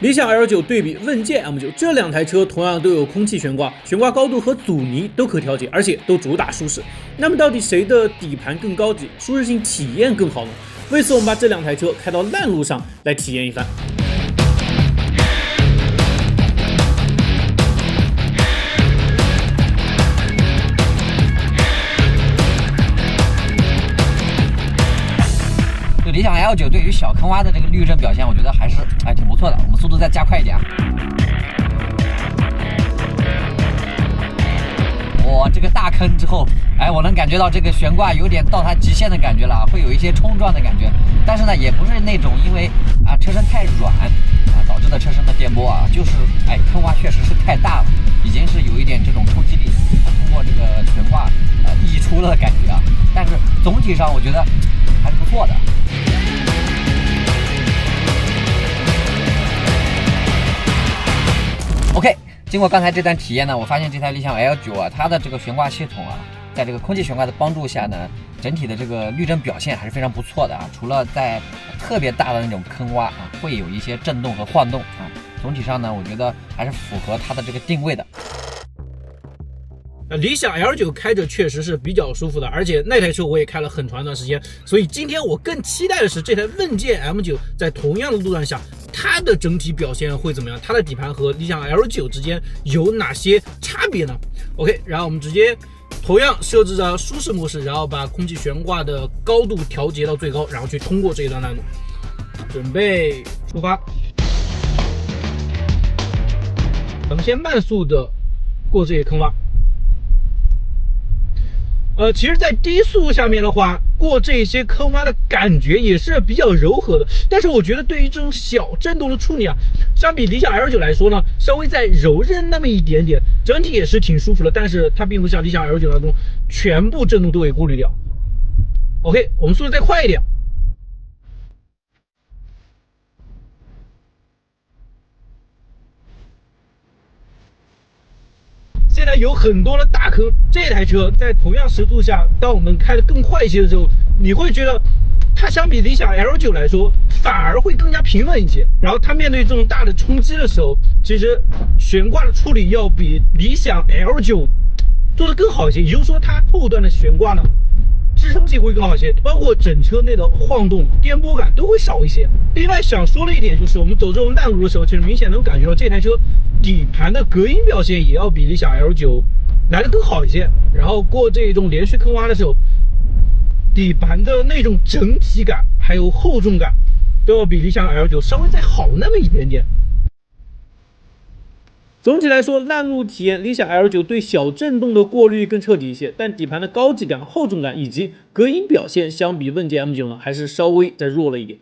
理想 L9 对比问界 M9，这两台车同样都有空气悬挂，悬挂高度和阻尼都可调节，而且都主打舒适。那么到底谁的底盘更高级，舒适性体验更好呢？为此，我们把这两台车开到烂路上来体验一番。理想 L9 对于小坑洼的这个滤震表现，我觉得还是挺不错的。我们速度再加快一点。我这个大坑之后，我能感觉到这个悬挂有点到它极限的感觉了，会有一些冲撞的感觉。但是呢，也不是那种因为车身太软导致的车身的颠簸就是坑洼确实是太大了，已经是有一点这种冲击力通过这个悬挂溢出了的感觉但是总体上我觉得还是不错的。OK， 经过刚才这段体验呢，我发现这台理想 L9它的这个悬挂系统在这个空气悬挂的帮助下呢，整体的这个滤震表现还是非常不错的除了在特别大的那种坑洼会有一些震动和晃动总体上呢，我觉得还是符合它的这个定位的。理想 L9 开着确实是比较舒服的，而且那台车我也开了很长一段时间，所以今天我更期待的是这台问界 M9 在同样的路段下，它的整体表现会怎么样？它的底盘和理想 L9 之间有哪些差别呢 ？OK， 然后我们直接同样设置着舒适模式，然后把空气悬挂的高度调节到最高，然后去通过这一段烂路。准备出发，咱们先慢速的过这些坑洼。其实，在低速下面的话，过这些坑洼的感觉也是比较柔和的。但是，我觉得对于这种小震动的处理相比理想 L9 来说呢，稍微再柔韧那么一点点，整体也是挺舒服的。但是，它并不像理想 L9 那种全部震动都给过滤掉。OK， 我们速度再快一点。现在有很多的大坑，这台车在同样时速下，当我们开得更快一些的时候，你会觉得它相比理想 L9 来说，反而会更加平稳一些。然后它面对这种大的冲击的时候，其实悬挂的处理要比理想 L9 做得更好一些，也就是说它后段的悬挂呢，支撑性会更好一些，包括整车内的晃动、颠簸感都会少一些。另外想说的一点就是，我们走这种烂路的时候，其实明显能感觉到这台车底盘的隔音表现也要比理想 L9 来得更好一些。然后过这种连续坑洼的时候，底盘的那种整体感还有厚重感都要比理想 L9 稍微再好那么一点点。总体来说，烂路体验理想 L9 对小震动的过滤更彻底一些，但底盘的高级感、厚重感以及隔音表现相比问界 M9 呢，还是稍微再弱了一点。